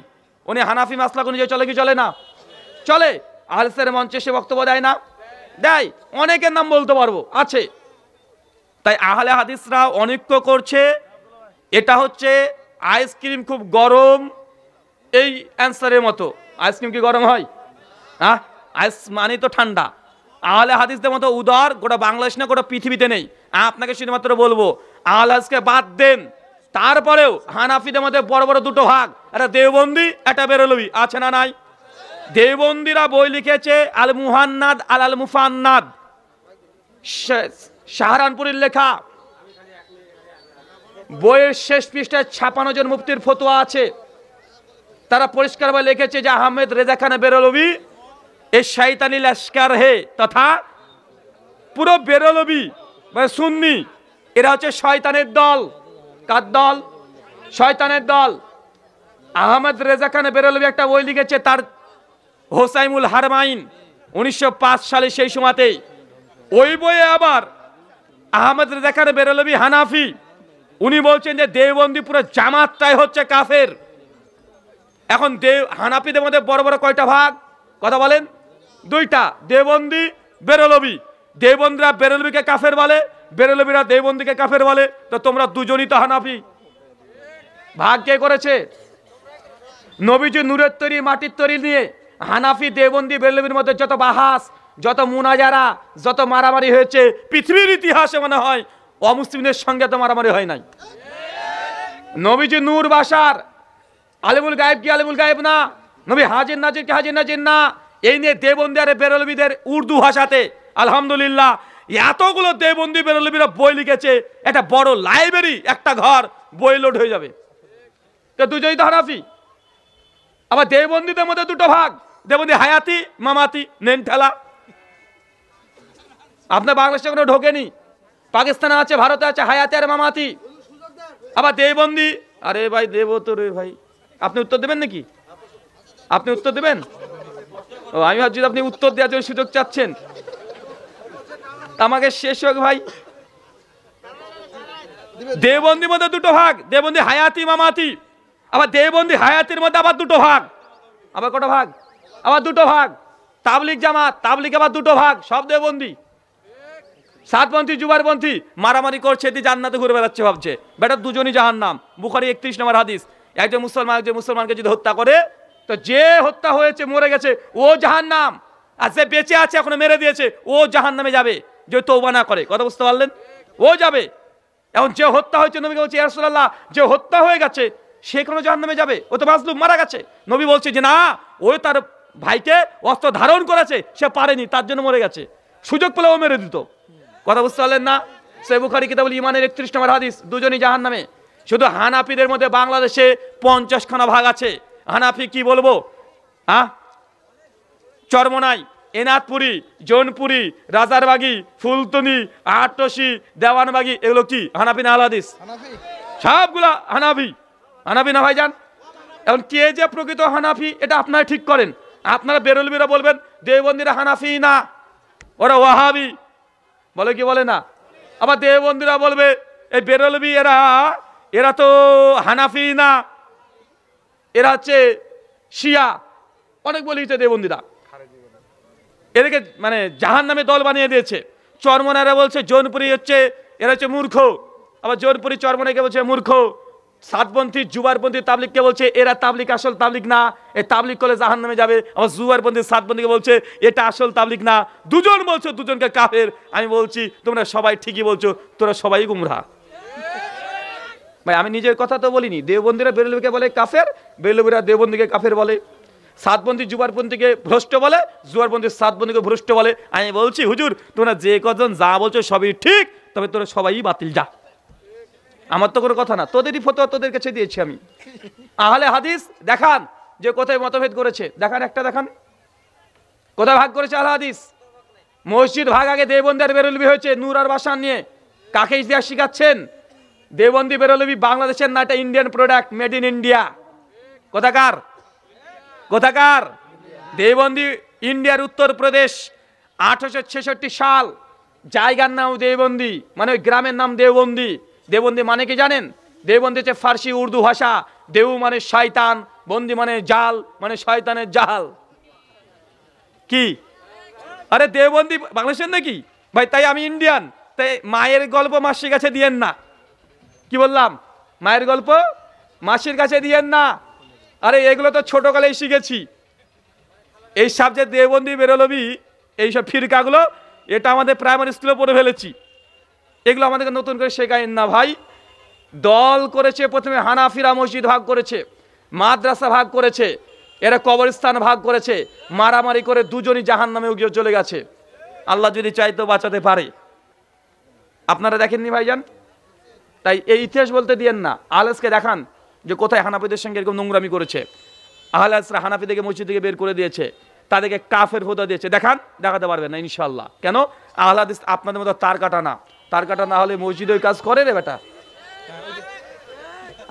উনি হানাফি মাসলাক অনুযায়ী চলে কি চলে না? চলে। আহলাসের মঞ্চে সে বক্তব্য দেয় না? দেয়। অনেকের নাম বলতে পারবো, আছে। তাই আহলে হাদিসরা অনৈক্য করছে। এটা হচ্ছে আইসক্রিম খুব গরম, এই অ্যান্সারের মতো। আইসক্রিম কি গরম হয়? হ্যাঁ, আইস মানে তো ঠান্ডা। আহলে হাদিসদের মতো উদার গোটা বাংলাদেশ না, গোটা পৃথিবীতে নেই। আপনাকে শুধুমাত্র বলবো আহলে হাদিসকে বাদ দেন। তারপরেও হানাফিদের মধ্যে বড় বড় 2টো ভাগ, একটা দেওবন্দি, একটা বেরলভী, আছে না নাই? দেওবন্দিরা বই লিখেছে আল মুহান্নাদ আল মুফান্নাদ, শাহরানপুরের লেখা। বইয়ের শেষ পৃষ্ঠায় 56 জন মুফতির ফতোয়া আছে। তারা পরিষ্কারভাবে লিখেছে যে আহমেদ রেজা খান বেরলভী এই শয়তানি লস্কর হে, তথা পুরো বেরলভী মানে সুন্নি, এরা হচ্ছে শয়তানের দল। কার দল? শয়তানের দল। আহমেদ রেজা খান বেরলভী একটা বই লিখেছে, তার হোসাইমুল হারমাইন 1905 সালে, সেই সময়তেই। ওই বইয়ে আবার আহমেদ রেজা খান বেরলভী হানাফি, উনি বলছেন যে দেওবন্দি পুরো জামাতটাই হচ্ছে কাফের। এখন হানাফিদের মধ্যে বড় বড় কয়টা ভাগ? কথা বলেন। 2টা, দেওবন্দি, বেরলভী। দেওবন্দিরা বেরলভীকে কাফের বলে, বেরলভীরা দেওবন্দিকে কাফের বলে। তো তোমরা দুজনই তো হানাফি। ভাগ কে করেছে? নবীজি নূরের তৈরি, মাটির তৈরি নিয়ে হানাফি, দেওবন্দি, বেরলভীর মধ্যে যত বাহাস, যত মুনাজারা, যত মারামারি হয়েছে পৃথিবীর ইতিহাসে মনে হয় অমুসলিমদের সঙ্গে তো মারামারি হয় নাই। নবীজি নূর বাসার, আলিমুল গায়েব কি আলিমুল গায়েব না, নবী হাজির নাজির কি হাজির নাজির না, এই নিয়ে দেওবন্দি আর বেরলভীদের উর্দু ভাষাতে আলহামদুলিল্লাহ এতগুলো দেওবন্দি বেরলভীরা বই লিখেছে। একটা বড় লাইব্রেরি, একটা ঘর বই লোড হয়ে যাবে। তো দুজনই তো হানাফি। আবার দেওবন্দিদের মধ্যে 2টো ভাগ, দেওবন্দি হায়াতি, মামাতি, নেন ঠেলা। আপনার বাংলাদেশে কোনো ঢোকেনি, পাকিস্তানে আছে, ভারতে আছে হায়াতি আর মামাতি। আবার দেওবন্দি আরে ভাই দেবো তো রে ভাই, আপনি উত্তর দেবেন নাকি? আপনি উত্তর দেবেন? ও আমি ভাবছি আপনি উত্তর দেওয়ার জন্য সুযোগ চাচ্ছেন। আমাকে শেষ হোক ভাই। দেওবন্দির মধ্যে দুটো ভাগ, দেওবন্দি হায়াতি মামাতি। আবার দেওবন্দি হায়াতির মধ্যে আবার দুটো ভাগ। আবার কটা ভাগ? আবার দুটো ভাগ। তাবলিগ জামাত, তাবলিগ আবার দুটো ভাগ, সব দেওবন্দি। সাতপন্থী জুবারপন্থী মারামারি করছে, এটি জান্নাতে ঘুরে বেড়াচ্ছে ভাবছে বেটা দুজনই জাহান্নাম। বুখারী 31 নম্বর হাদিস। একজন মুসলমানকে যদি হত্যা করে, তো যে হত্যা হয়েছে মরে গেছে ও জাহান্নাম, আর যে বেঁচে আছে এখনো মেরে দিয়েছে ও জাহান্নামে যাবে, যে তওবা না করে। কথা বুঝতে পারলেন? ও যাবে। এখন যে হত্যা হয়েছে, নবীকে বলছে ইয়া রাসূলুল্লাহ যে হত্যা হয়ে গেছে সে কোনো জাহান্নামে যাবে, ও তো মাজলুম মারা গেছে। নবী বলছে যে না, ও তার ভাইকে অস্ত্র ধারণ করেছে, সে পারেনি তার জন্য মরে গেছে, সুযোগ পেলে ও মেরে দিত। কথা বুঝতে পারলেন না? সহিহ বুখারী কিতাবুল ঈমানের 31 নম্বর হাদিস, দুজনই জাহান্নামে। শুধু হানাফিদের মধ্যে বাংলাদেশে 50 খানা ভাগ আছে। হানাফি কি বলবো, চরমনাই, এনাথপুরি, জৌনপুরি, রাজারবাগি, ফুলতনি, আটশি, দেওয়ানবাগি, এগুলো কি হানাফি না আহলে হাদিস? সবগুলা হানাফি। হানাফি না ভাইজান? এখন কে যে প্রকৃত হানাফি এটা আপনারা ঠিক করেন। আপনারা বেরলবিরা বলবেন দেওবন্দিরা হানাফি না, ওরা ওয়াহাবি বলে, কি বলে না? আবার দেওবন্দিরা বলবে এই বেরলবি এরা তো হানাফি না, এরা হচ্ছে শিয়া। অনেক বলিছে দেওবন্দিরা, এদেরকে মানে জাহান্নামে দল বানিয়ে দিয়েছে। চরমনারা বলছে জৌনপুরি হচ্ছে এরা হচ্ছে মূর্খ, আবার জৌনপুরি চরমনাইকে বলছে মূর্খ। সাতপন্থী জুবারপন্থী তাবলিগকে বলছে এরা তাবলিগ আসল তাবলিগ না, এই তাবলিগ করলে জাহান্নামে যাবে। আবার জুবারপন্থী সাতপন্থীকে বলছে এটা আসল তাবলিগ না। দুজন বলছো দুজনকে কাফের। আমি বলছি তোমরা সবাই ঠিকই বলছো, তোরা সবাই গুমরা। ভাই আমি নিজের কথা তো বলিনি, দেওবন্দিরা বেরলবিকে বলে কাফের, বেরলবিরা দেওবন্দিকে কাফের বলে। সাতপন্থী জুবারপন্থীকে ভ্রষ্ট বলে, জুবারপন্থী সাতপন্থীকে ভ্রষ্ট বলে। আমি বলছি হুজুর তোমরা যে কজন যা বলছো সবই ঠিক, তবে তোরা সবাই বাতিল যা। আমার তো কোনো কথা না, তোদেরই ফতোয়া তোদের কাছে দিয়েছি আমি। আহলে হাদিস দেখান যে কোথায় মতভেদ করেছে, দেখান একটা দেখান কোথায় ভাগ করেছে আহলে হাদিস। মসজিদ ভাগ আগে দেওবন্দি আর বেরলবি হয়েছে, নূর আর বাসান নিয়ে। কাকে ইতিহাস শিখাচ্ছেন? দেওবন্দি বেরলবি বাংলাদেশের না, এটা Indian product, made in India. কোথাকার? কোথাকার? দেওবন্দি ইন্ডিয়ার উত্তরপ্রদেশ। 1866 সাল। জায়গার নাম দেওবন্দি, মানে ওই গ্রামের নাম দেওবন্দি। দেওবন্দি মানে কি জানেন? দেওবন্দি হচ্ছে ফার্সি উর্দু ভাষা। দেউ মানে শয়তান, বন্দি মানে জাল, মানে শয়তানের জাল। কি আরে দেওবন্দি বাংলাদেশের নাকি ভাই? তাই আমি ইন্ডিয়ান। তাই মায়ের গল্প মাসির কাছে দিয়েন না। কি বললাম? মায়ের গল্প মাসির কাছে দিয়েন না। আরে এগুলো তো ছোটকালেই শিখেছি। এই সাবজেক্ট দেওবন্দি বেরলবি এইসব ফিরকাগুলো এটা আমাদের প্রাইমারি স্কুলে পড়ে ফেলেছি। এগুলো আমাদেরকে নতুন করে শেখায়েন না ভাই। দল করেছে প্রথমে, হানাফিরা মসজিদ ভাগ করেছে, মাদ্রাসা ভাগ করেছে, এরা কবরস্থান ভাগ করেছে, মারামারি করে দুজনই জাহান্নামে গিয়ে চলে গেছে। আল্লাহ যদি চাইতো বাঁচাতে পারে। আপনারা দেখেননি ভাইজান? তাই এই ইতিহাস বলতে দিয়েন না। আহলেসকে দেখান যে কোথায় হানাফিদের সঙ্গে এরকম নোংরামি করেছে। আহলেসরা হানাফিদেরকে মসজিদ থেকে বের করে দিয়েছে, তাদেরকে কাফের ফতোয়া দিয়েছে। দেখান, দেখাতে পারবেন না ইনশাআল্লাহ। কেন? আহলে হাদিস আপনাদের মতো তার কাটা না। তার কাটা না হলে মসজিদে ওই কাজ করে রে বেটা।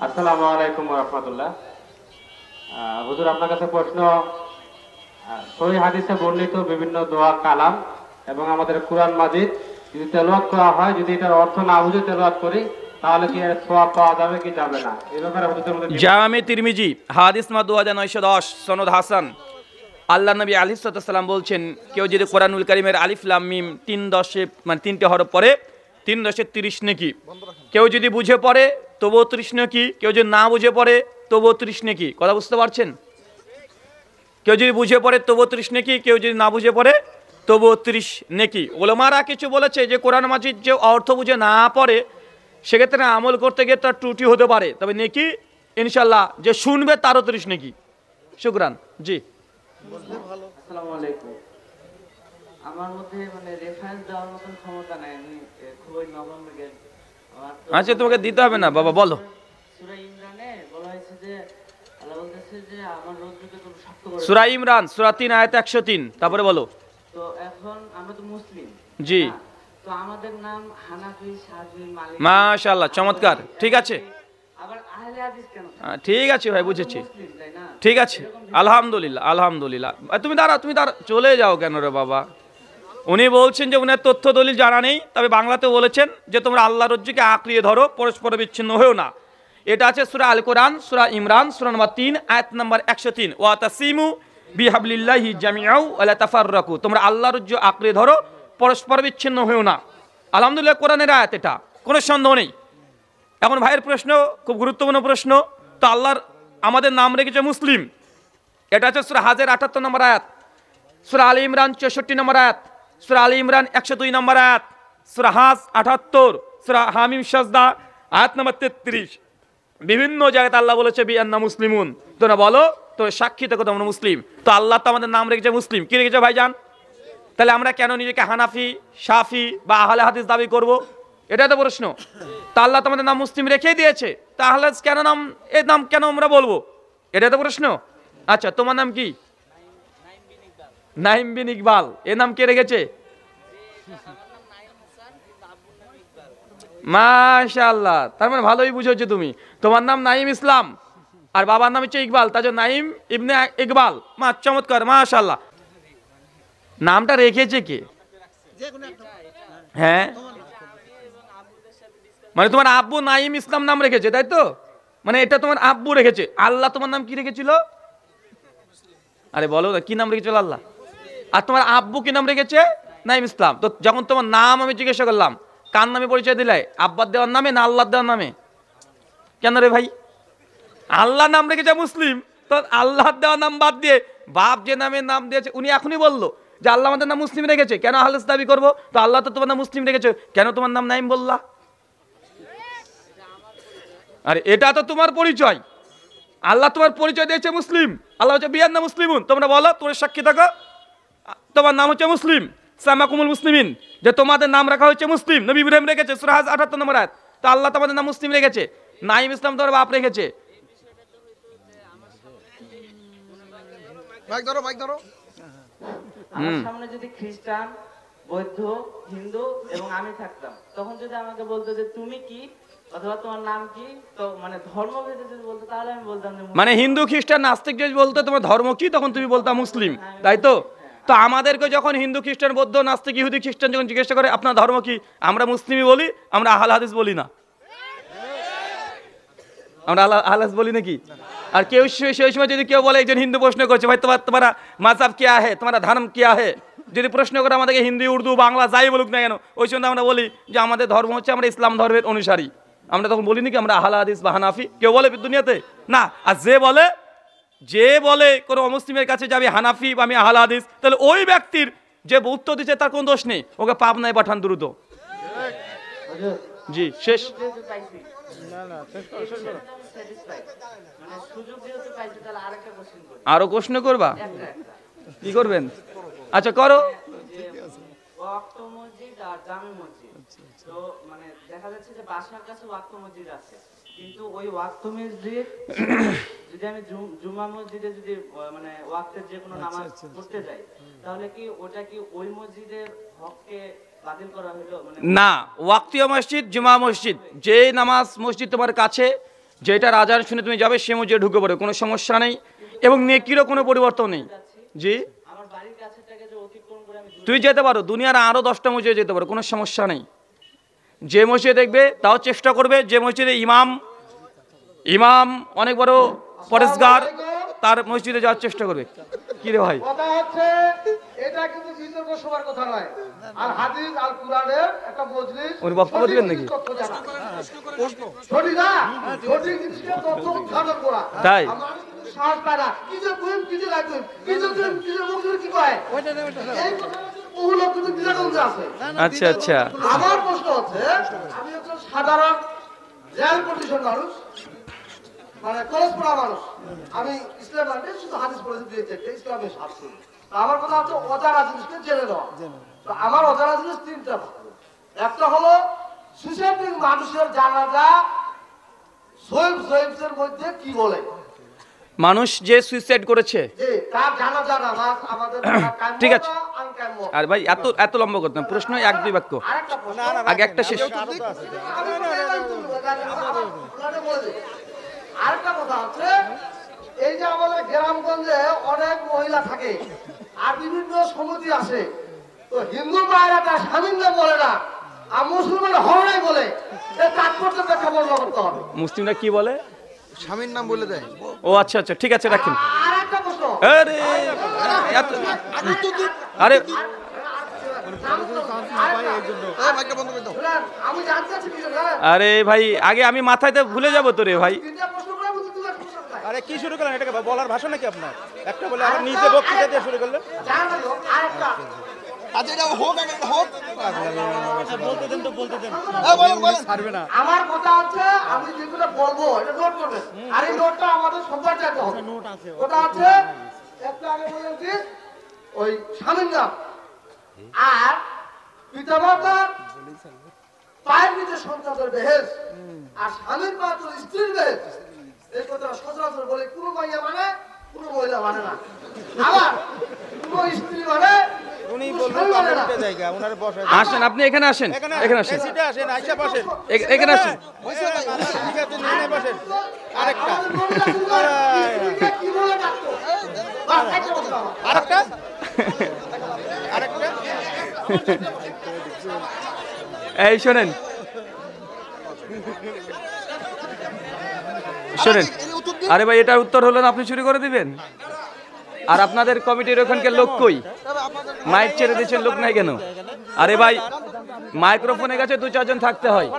আসসালামু আলাইকুম ওয়া রাহমাতুল্লাহ। হুজুর আপনার কাছে প্রশ্ন, সহিহ হাদিসে বর্ণিত বিভিন্ন দোয়া কালাম এবং আমাদের কুরআন মাজিদ যদি তেলাওয়াত করা হয়, যদি এটার অর্থ না বুঝে তেলাওয়াত করি তাহলে কি এর সওয়াব পাওয়া যাবে কি যাবে না? এই ব্যাপারে হুজুরের মধ্যে জামে তিরমিজি হাদিস নম্বর 2910 সনদ হাসান। আল্লাহ নবী আলাইহিস সালাম বলছেন কেউ যদি কোরআনুল কারীমের আলিফ লাম মিম 3 মানে 3টে হরফ পড়ে 3×30 নেকি। কেউ যদি বুঝে পড়ে তবুও 30 নেকি, কেউ যদি না বুঝে পড়ে তবুও 30 নেকি। কথা বুঝতে পারছেন? কেউ যদি বুঝে পড়ে তবুও 30 নেকি, কেউ যদি না বুঝে পড়ে তবুও 30 নেকি। ওলামারা কিছু বলেছে যে কোরআন মাজিদ যে অর্থ বুঝে না পড়ে সেক্ষেত্রে আমল করতে গিয়ে তার ত্রুটি হতে পারে, তবে নেকি ইনশাল্লাহ যে শুনবে তারও 30 নেকি। শুকরান। জি আসসালামু আলাইকুম। আমার মধ্যে মানে রেফারেন্স দেওয়ার মতন ক্ষমতা নাই, আমি খুবই নগণ্য জ্ঞান। আচ্ছা তোমাকে দিতে হবে না বাবা, বলো। সূরা ইমরানে বলা হয়েছে যে আল্লাহ বলতেছে যে আমার রোদ্রকে তুমি শক্ত করে। সূরা ইমরান সূরা 3 আয়াত 103। তারপরে বলো। তো এখন আমরা তো মুসলিম। জি। তো আমাদের নাম হানাফি, শাফি, মালিকি। মাশাআল্লাহ, চমৎকার, ঠিক আছে। আবার আবার আহলে হাদিস কেন থাকবে? ঠিক আছে ভাই, বুঝেছি, মুসলিম, তাই না? ঠিক আছে, আলহামদুলিল্লাহ আলহামদুলিল্লাহ। তুমি দাঁড়াও, তুমি দাঁড়াও, চলে যাও কেন রে বাবা? উনি বলছেন যে উনার তথ্য দলিল জানা নেই, তবে বাংলাতে বলেছেন যে তোমরা আল্লাহ রজ্জুকে আঁকড়িয়ে ধরো, পরস্পর বিচ্ছিন্ন হয়েও না। এটা আছে সূরা আল কোরআন, সূরা ইমরান, সূরা নম্বর 3, আয়াত নম্বর 103, ওয়া তাসিমু বিহাবলিল্লাহি জামিআউ ওয়া লা তাফাররাকু, তোমরা আল্লাহ রজ্জু আঁকড়িয়ে ধরো, পরস্পর বিচ্ছিন্ন হয়েও না। আলহামদুলিল্লাহ, কোরআনের আয়াত, এটা কোনো সন্দেহ নেই। এখন ভাইয়ের প্রশ্ন খুব গুরুত্বপূর্ণ প্রশ্ন, তো আল্লাহর আমাদের নাম রেখেছে মুসলিম, এটা হচ্ছে সূরা হাজের 78 নম্বর আয়াত, সূরা আলী ইমরান 64 নম্বর আয়াত, সূরা আলী ইমরান 102 নম্বর আয়াত, সূরা হাজ 78, সূরা হামিম সাজদা আয়াত নম্বর 33, বিভিন্ন জায়গাতে আল্লাহ বলেছে বিআন্না মুসলিমুন, তোমরা বলো, তো সাক্ষী থেকে তোমরা মুসলিম। তো আল্লাহ তো আমাদের নাম রেখেছে মুসলিম, কি রেখেছে ভাইজান? তাহলে আমরা কেন নিজেকে হানাফি, শাফি বা আহলে হাদিস দাবি করব? এটা তো প্রশ্ন। তা আল্লাহ তো আমাদের নাম মুসলিম রেখেই দিয়েছে, তাহলে কেন নাম, এই নাম কেন আমরা বলবো? এটা তো প্রশ্ন। আচ্ছা, তোমার নাম কি? নাইম বিন ইকবাল, এ নাম কে রেখেছে? মাশাআল্লাহ, তার মানে ভালোই বুঝেছো তুমি। তোমার নাম নাইম ইসলাম আর বাবার নাম হচ্ছে ইকবাল, তার জন্য নাইম ইবনে ইকবাল। চমৎকার, মাশাআল্লাহ। নামটা রেখেছে কে? হ্যাঁ, মানে তোমার আব্বু নাইম ইসলাম নাম রেখেছে, তাই তো? মানে এটা তোমার আব্বু রেখেছে। আল্লাহ তোমার নাম কি রেখেছিল? আরে বলো না, কি নাম রেখেছিল আল্লাহ? আর তোমার আব্বু কি নাম রেখেছে? নাইম ইসলাম। তো যখন তোমার নাম আমি জিজ্ঞাসা করলাম, কার নামে পরিচয় দিলে? আব্বার দেওয়ার নামে না আল্লাহর দেওয়ার নামে? কেন রে ভাই? আল্লাহ নাম রেখেছে মুসলিম, তো আল্লাহর দেওয়ার নাম বাদ দিয়ে বাপ যে নামের নাম দিয়েছে, উনি এখনই বললো যে আল্লাহ আমাদের নাম মুসলিম রেখেছে, কেন আহলে হাদিস দাবি করবো? তো আল্লাহ তো তোমার নাম মুসলিম রেখেছে, কেন তোমার নাম নাইম বললা? আরে এটা তো তোমার পরিচয়, আল্লাহ তোমার পরিচয় দিয়েছে মুসলিম। আল্লাহ হচ্ছে বিআন্না মুসলিমুন, তোমরা বলো, তোমরা সাক্ষী থাকো, তোমার নাম হচ্ছে মুসলিম, সামাকুমুল মুসলিমিন, যে তোমাদের নাম রাখা হচ্ছে মুসলিম। নবী ইব্রাহিম রেখেছে, সূরা হাজ 78 নম্বর আয়াত। তো আল্লাহ তোমাদের নাম মুসলিম রেখেছে, নাইম ইসলাম তোমার বাপ রেখেছে। আমার সামনে যদি খ্রিস্টান, বৌদ্ধ, হিন্দু এবং আমি থাকতাম, তখন যদি আমাকে বলতো যে তুমি কি অথবা তোমার নাম কি, তো মানে ধর্মভেদে যদি বলতো, তাহলে আমি বলতাম যে মানে হিন্দু খ্রিস্টান নাস্তিক যদি বলতো তোমার ধর্ম কি, তখন তুমি বলতা মুসলিম, তাই তো? তো আমাদেরকে যখন হিন্দু খ্রিস্টান বৌদ্ধ নাস্তিক ইহুদি খ্রিস্টান যখন জিজ্ঞাসা করে আপনার ধর্ম কি, আমরা মুসলিমই বলি, আমরা আহলে হাদিস বলি না। আমরা আহলে হাদিস বলি নাকি? আর কেউ সেই সময় যদি কেউ বলে, একজন হিন্দু প্রশ্ন করছে, ভাই তোমারা মাযহাব কিয়া হে, তোমারা ধর্ম কিয়া হে, যদি প্রশ্ন করে আমাদেরকে হিন্দি, উর্দু, বাংলা যাই বলুক না কেন, ওই সময় আমরা বলি যে আমাদের ধর্ম হচ্ছে আমরা ইসলাম ধর্মের অনুসারী। আমরা তখন বলি নাকি আমরা আহলে হাদিস বা হানাফি? কেউ বলে দুনিয়াতে না। আর যে বলে কোনো অমুসলিমের কাছে যাবে হানাফি বা আমি আহলে হাদিস, তাহলে ওই ব্যক্তির যে উত্তর দিচ্ছে তার কোনো দোষ নেই, ওকে পাবনায় পাঠান দ্রুত। জি, শেষ। আরো প্রশ্ন করবা? কি করবেন? আচ্ছা করো। ওয়াক্ত মসজিদ আর জামে মসজিদ, তো মানে দেখা যাচ্ছে যে বাসার কাছে ওয়াক্ত মসজিদ আছে, কিন্তু ওই ওয়াক্ত মসজিদ যদি আমি জুমা মসজিদে যদি মানে ওয়াক্তের যে কোনো নামাজ পড়তে যাই, তাহলে কি ওটা কি ওই মসজিদের হককে বাতিল করা হলো? মানে না, ওয়াক্তীয় মসজিদ, জুমা মসজিদ, যে নামাজ মসজিদ তোমার কাছে, যেটার আজান শুনে তুমি যাবে সে মসজিদে ঢুকে পড়ে, কোনো সমস্যা নেই, এবং নেকিরও কোনো পরিবর্তন নেই। জি, আমার বাড়ির কাছেটাকে যে অতিক্রম করে আমি তুই যেতে পারো, দুনিয়ার আরো 10টা মসজিদে যেতে পারো, কোনো সমস্যা নেই। যে মসজিদে দেখবে তাও চেষ্টা করবে, যে মসজিদে ইমাম অনেক বড় পরেশগার, তার মসজিদে যাওয়ার চেষ্টা করবে। কি রে ভাই? কথা হচ্ছে এটা কিন্তু বিতর্ক সবার কথা নয়। আর হাদিস আর কোরআনের একটা মজলিস, ওর বক্তব্য দিবেন নাকি? সঠিক না, সঠিক জিনিসটা তথ্য উদ্ঘাটন করা। তাই সাহস পায় না, কি যে কইম, কি যে রাখুন, কি যে মুখের কি কয়, এই কথা বহু লোক কিন্তু দ্বিধাদ্বন্দ্বে আছে। আচ্ছা আচ্ছা, আমার প্রশ্ন হচ্ছে, আমি একজন সাধারণ জেল কন্ডিশন মানুষ, মানে কলেজ পড়া মানুষ, আমি ইসলাম মানে শুধু হাদিস পড়েছি 2-4টা, ইসলামের শাস্ত্র। আমার কথা হচ্ছে অজানা জিনিসকে জেনে নেওয়া। তো আমার অজানা জিনিস 3টা। একটা হলো সুইসাইডিং মানুষের জানাজা সোয়েবসের মধ্যে কি বলে? মানুষ যে সুইসাইড করেছে, যে তার জানাজা নামাজ আমাদের ঠিক আছে। আনকাম্য। আর ভাই এত লম্বা করতে না, প্রশ্ন 1-2 বাক্য, আরেকটা প্রশ্ন, আগে একটা শেষ। আমি বলে দিই। আরেকটা কথা হচ্ছে, এই যে আমাদের গ্রামগঞ্জে অনেক মহিলা থাকে আর বিভিন্ন সমিতি আছে, তো হিন্দু মায়েরা তার স্বামীর নাম বলে না আর মুসলমান হরণাই বলে, এর তাৎপর্য ব্যাখ্যা বর্ণনা করতে হবে। মুসলিমরা কি বলে? স্বামীর নাম বলে দেয়। ও আচ্ছা আচ্ছা, ঠিক আছে, রাখেন। আর একটা প্রশ্ন, আরে আরে শুনেন, আমি জানতে চাচ্ছি কি জানেন? আরে ভাই, আগে আমি মাথায় তো ভুলে যাবো তো রে ভাই। তিনটা প্রশ্ন করে আমি দুটো প্রশ্ন চাই। আরে কি শুরু করলেন? এটাকে বলার ভাষা নাকি আপনার? একটা বলে আবার নিজে বক্তৃতা দিয়ে শুরু করলেন। জানেন তো, আরেকটা আচ্ছা এটা হোক, এটা হোক। বলতে দেন তো, বলতে দেন। বলেন বলেন। ছাড়বে না। আমার কথা হচ্ছে, আমি যেগুলো বলবো এটা নোট করবেন, আর এই নোটটা আমাদের সবার চাইতে হবে। ওটা হচ্ছে একটা আগে বললেন কি ওই স্বামীর নাম আর পিতামাতার পায়ের নিচে সন্তানের বেহেস আর স্বামীর পাত্র স্ত্রীর বেহেস, এই কথাটা সচরাচর বলে কোনো মাইয়া মানে কোনো মহিলা মানে না, আবার কোনো স্ত্রী মানে উনি কোনো বলবেন স্বামী মানে না। একটা জায়গা ওনার বসে। আসেন, আপনি এখানে আসেন, এখানে আসেন, এসিটা আসেন, আইসা বসেন। এখানে আসেন। ঠিক আছে, নিয়ে বসেন। আরেকটা। আমাদের মহিলা স্ত্রীকে কি বলে ডাকতো? বাস, একটা কথা আমার। আরেকটা। আরেকটা। এই শোনেন, শোনেন, আরে ভাই এটার উত্তর হলো না, আপনি শুরু করে দিবেন। আর আপনাদের কমিটির ওখানকার লোক কই? মাইক ছেড়ে দিয়েছেন, লোক নাই কেন? আরে ভাই, মাইক্রোফোনের কাছে দু চারজন থাকতে হয়।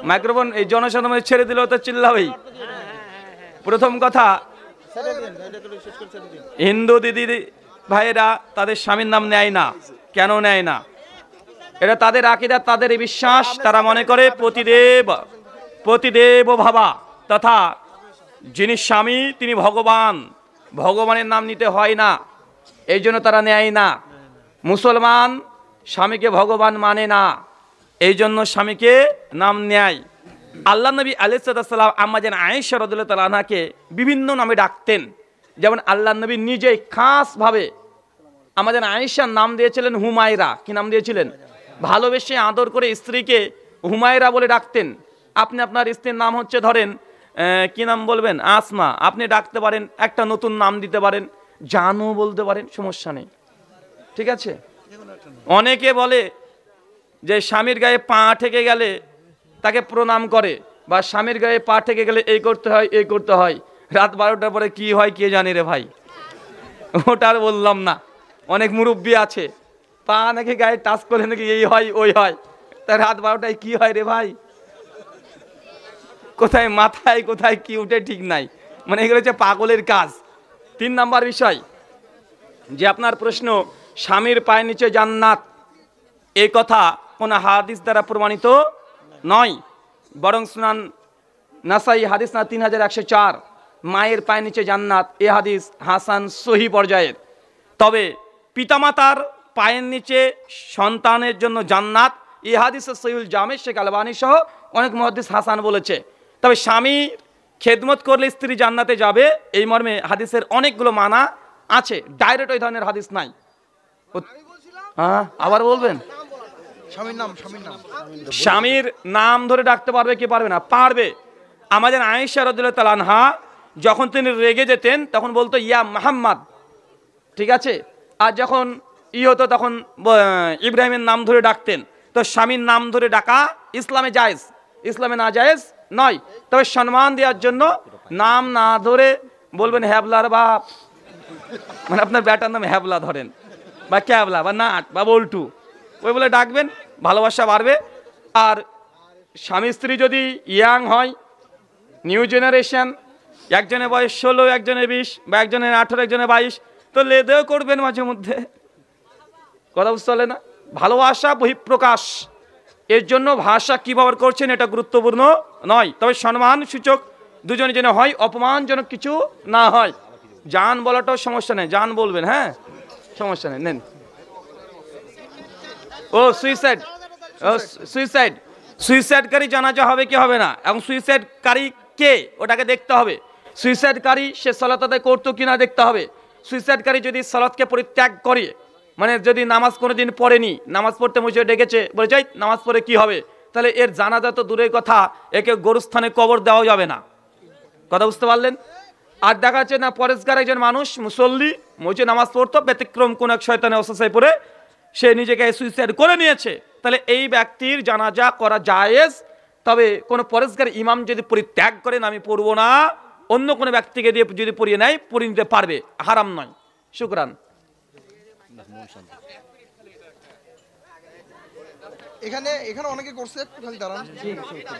মাইক্রোফোন এই জনসাধারণ ছেড়ে দিলেও তো চিল্লাবেই। প্রথম কথা, হিন্দু দিদি ভাইয়েরা তাদের স্বামীর নাম নেয় না। কেন নেয় না? এটা তাদের আকীদা, তাদের এই বিশ্বাস। তারা মনে করে পতিদেব ভাবা, তথা যিনি স্বামী তিনি ভগবান, ভগবানের নাম নিতে হয় না, এই জন্য তারা নেয় না। মুসলমান স্বামীকে ভগবান মানে না, এই জন্য স্বামীকে নাম নেয়। আল্লাহ নবী আলাইহিস সালাম আম্মা জান আয়েশা রাদিয়াল্লাহু তাআলা আনহাকে বিভিন্ন নামে ডাকতেন। যেমন আল্লাহ নবী নিজেই খাসভাবে আমাদের আয়েশার নাম দিয়েছিলেন হুমায়রা। কি নাম দিয়েছিলেন? ভালোবেসে আদর করে স্ত্রীকে হুমায়রা বলে ডাকতেন। আপনি আপনার স্ত্রীর নাম হচ্ছে ধরেন কি নাম বলবেন? আসমা। আপনি ডাকতে পারেন, একটা নতুন নাম দিতে পারেন, জানু বলতে পারেন, সমস্যা নেই, ঠিক আছে? অনেকে বলে যে স্বামীর গায়ে পা ঠেকে গেলে তাকে প্রণাম করে, বা স্বামীর গায়ে পা ঠেকে গেলে এই করতে হয়, এই করতে হয়। রাত 12টার পরে কি হয় কে জানে রে ভাই, ওটা আর বললাম না। অনেক মুরব্বী আছে, পা নাকি গায়ে টাচ করে নাকি এই হয় ওই হয়, তা রাত 12টায় কি হয় রে ভাই? কোথায় মাথায় কোথায় কি উঠে ঠিক নাই, মানে এগুলো হচ্ছে পাগলের কাজ। 3 নাম্বার বিষয়, যে আপনার প্রশ্ন স্বামীর পায়ের নিচে জান্নাত, এই কথা কোন হাদিস দ্বারা প্রমাণিত নয়, বরং সুনান নাসাই হাদিস না 3104, মায়ের পায়ের নিচে জান্নাত, এ হাদিস হাসান সহি পর্যায়ের। তবে পিতামাতার পায়ের নিচে সন্তানের জন্য জান্নাত, এ হাদিস সহিহুল জামে শেখ আলবানী সহ অনেক মুহাদ্দিস হাসান বলেছে। তবে স্বামীর খেদমত করলে স্ত্রী জান্নাতে যাবে, এই মর্মে হাদিসের অনেকগুলো মানা আছে, ডাইরেক্ট ওই ধরনের হাদিস নাই। হ্যাঁ, আবার বলবেন? স্বামীর নাম, স্বামীর নাম। স্বামীর নাম ধরে ডাকতে পারবে কি পারবে না? পারবে। আমাদের আয়েশা রাদিয়াল্লাহু তাআলা আনহা যখন তিনি রেগে যেতেন তখন বলতো ইয়া মুহাম্মদ, ঠিক আছে? আর যখন হতো তখন ইব্রাহিমের নাম ধরে ডাকতেন। তো স্বামীর নাম ধরে ডাকা ইসলামে জায়েজ, ইসলামে না জায়েজ নয়। তবে সম্মান দেওয়ার জন্য নাম না ধরে বলবেন হ্যাবলার বাপ, মানে আপনার ব্যাটার নাম হ্যাবলা ধরেন, বা ক্যাবলা, বা নাট, বা বল্টু, ওই বলে ডাকবেন, ভালোবাসা বাড়বে। আর স্বামী স্ত্রী যদি ইয়াং হয়, নিউ জেনারেশন, একজনের বয়স 16, একজনের 20, বা একজনের 18, একজনের 22, তো লেদেও করবেন মাঝে মধ্যে, কথা বুঝতে পারলে না? ভালোবাসা বহিঃপ্রকাশ, এর জন্য ভাষা কী ব্যবহার করছেন এটা গুরুত্বপূর্ণ নয়। তবে সম্মান সূচক দুজনে যেন হয়, অপমানজনক কিছু না হয়। জান বলাটাও সমস্যা নেই, জান বলবেন, হ্যাঁ সমস্যা নেই। নেন। ও সুইসাইড, সুইসাইড, সুইসাইডকারী জানাজা হবে কি হবে না, এবং সুইসাইডকারী কে ওটাকে দেখতে হবে। সুইসাইডকারী সে সালাত আদায় করতো কিনা দেখতে হবে। সুইসাইডকারী যদি সালাতকে পরিত্যাগ করে, মানে যদি নামাজ কোনোদিন পড়েনি, নামাজ পড়তে মসজিদে ডেকেছে, বলে যাই নামাজ পড়ে কি হবে, তাহলে এর জানাজা তো দূরের কথা, একে গোরস্থানে কবর দেওয়া যাবে না, কথা বুঝতে পারলেন? আর দেখা যাচ্ছে না পরেশগার একজন মানুষ মুসল্লি মসজিদে নামাজ পড়তো, ব্যতিক্রম কোন এক শয়তানের অসুস্থতায় পড়ে সে নিজেকে সুইসাইড করে নিয়েছে, তাহলে এই ব্যক্তির জানাজা করা জায়েজ। তবে কোনো পরেশগার ইমাম যদি পরিত্যাগ করেন আমি পড়বো না, অন্য কোনো ব্যক্তিকে দিয়ে যদি পড়িয়ে নেয় পড়িয়ে নিতে পারবে, হারাম নয়। শুকরান। এখানে অনেকে করছে, একটু খালি দাঁড়ান।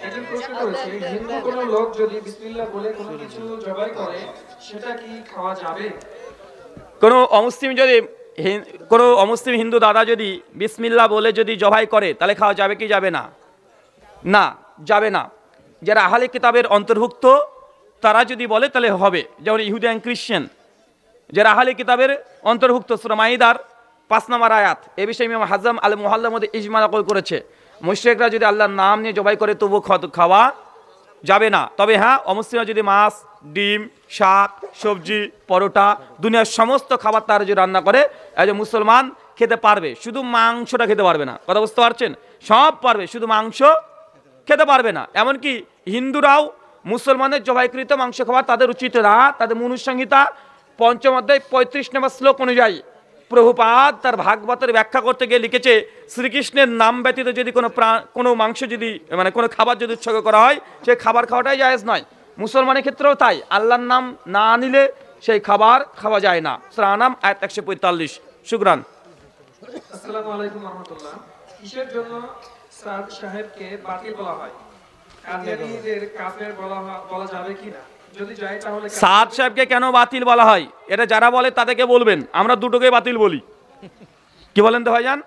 একজন প্রশ্ন করেছে, হিন্দু কোনো লোক যদি বিসমিল্লাহ বলে কোনো কিছু জবাই করে সেটা কি খাওয়া যাবে? কোনো অমুসলিম হিন্দু দাদা যদি বিসমিল্লাহ বলে যদি জবাই করে তাহলে খাওয়া যাবে কি যাবে না? না, যাবে না। যারা আহলে কিতাবের অন্তর্ভুক্ত তারা যদি বলে তাহলে হবে, যেমন ইহুদি এন্ড খ্রিশ্চান যারা আহলে কিতাবের অন্তর্ভুক্ত, সূরা মাইদার 5 নম্বর আয়াত। এ বিষয়ে ইমাম হাজম আল মুহাল্লার মধ্যে ইজমা নকল করেছে, মুশরিকরা যদি আল্লাহর নাম নিয়ে জবাই করে তবু খাওয়া যাবে না। তবে হ্যাঁ, অমুসলিমরা যদি মাছ, ডিম, শাক, সবজি, পরোটা, দুনিয়ার সমস্ত খাবার তারা যদি রান্না করে একজন মুসলমান খেতে পারবে, শুধু মাংসটা খেতে পারবে না। কথা বুঝতে পারছেন? সব পারবে, শুধু মাংস খেতে পারবে না। এমনকি হিন্দুরাও মুসলমানের জবাইকৃত মাংস খাওয়া তাদের উচিত না। তাদের মনুসংহিতা 5ম অধ্যায় 35 নম্বর শ্লোক অনুযায়ী প্রভুপাদ তার ভাগবতের ব্যাখ্যা করতে গিয়ে লিখেছে, শ্রীকৃষ্ণের নাম ব্যতীত যদি কোনো মাংস যদি কোনো খাবার যদি উৎসর্গ করা হয় সেই খাবার খাওয়াটাই জায়েজ নয়। মুসলমানের ক্ষেত্রেও তাই, আল্লাহর নাম না নিলে সেই খাবার খাওয়া যায় না। সূরা আনাম আয়াত 145। শুকরান। আসসালামু আলাইকুম ওয়া রাহমাতুল্লাহ। কিসের জন্য সাদ সাহেবকে বাতিল বলা হয়? কাদিয়ানীদের কাফের বলা যাবে কিনা? যদি যায় তাহলে সাদ সাহেবকে কেন বাতিল বলা হয় এটা যারা বলে তাদেরকে বলবেন, আমরা দুটোকে বাতিল বলি। কি বলেন তো ভাইজান?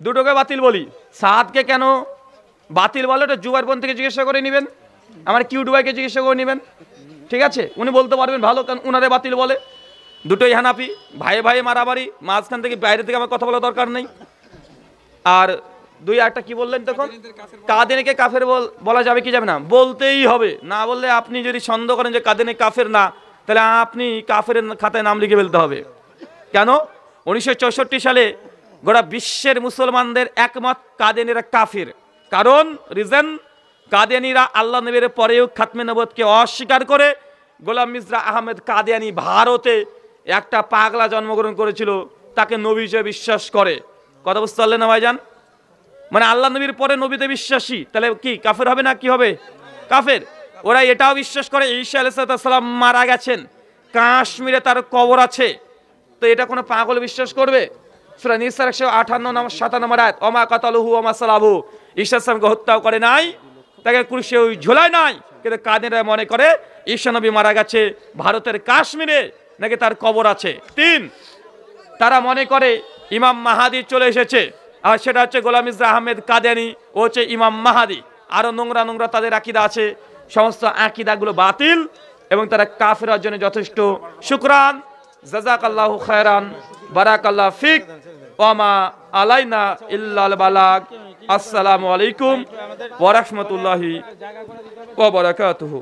দুটোকে বাতিল বলি। সাদকে কেন বাতিল বলে এটা জুবাইর বোন থেকে জিজ্ঞাসা করে নেবেন, আমার কিউট ভাইকে জিজ্ঞাসা করে নেবেন, ঠিক আছে? উনি বলতে পারবেন ভালো, কারণ উনারে বাতিল বলে। দুটোই হানাফি, ভাই ভাই মারামারি, মাঝখান থেকে বাইরে থেকে আমার কথা বলার দরকার নেই। আর দুই একটা কি বললেন তখন, কাদিয়ানীকে কাফের বলা যাবে কি যাবে না? বলতেই হবে। না বললে আপনি যদি সন্দেহ করেন যে কাদিয়ানী কাফের না, তাহলে আপনি কাফের খাতায় নাম লিখে ফেলতে হবে। কেন? 1964 সালে গোটা বিশ্বের মুসলমানদের একমত কাদিয়ানীরা কাফের। কারণ রিজন, কাদিয়ানীরা আল্লাহ নবীর পরেও খাতমে নবুয়তকে অস্বীকার করে। গোলাম মির্জা আহমেদ কাদিয়ানী ভারতে একটা পাগলা জন্মগ্রহণ করেছিল, তাকে নবী হিসেবে বিশ্বাস করে। কথা বুঝতে পারলেন না ভাইজান? আল্লাহ নবীর পরে নবীতে বিশ্বাসী, তাহলে কি কাফের হবে না? কি হবে? কাফের। ওরা এটাও বিশ্বাস করে ঈসা আলাইহিস সালাম মারা গেছেন, কাশ্মীরে তার কবর আছে। তো এটা কোনো পাগল বিশ্বাস করবে? সূরা নিসা 158-57 নম্বর আয়াত, ওমা কাতালুহু ওমা সালাবু, ঈসা আলাইহিসসালামকে হত্যাও করে নাই, তাকে ক্রুশে ঝোলায় নাই। কিন্তু কাদিয়ানীরা মনে করে ঈসা নবী মারা গেছে ভারতের কাশ্মীরে, নাকি তার কবর আছে। 3, তারা মনে করে ইমাম মাহাদি চলে এসেছে, আর সেটা হচ্ছে গোলাম মির্জা আহমেদ কাদিয়ানী, ও হচ্ছে ইমাম মাহাদি। আরো নোংরা নোংরা তাদের আকীদা আছে, সমস্ত আকীদাগুলো বাতিল এবং তারা কাফের জন্য যথেষ্ট। শুকরান, জাযাকাল্লাহু খায়রান, বারাকাল্লাহু ফিক, ওয়া মা আলাইনা ইল্লাল বালাগ। আসসালামু আলাইকুম ওয়া রাহমাতুল্লাহি ওয়া বারাকাতুহু।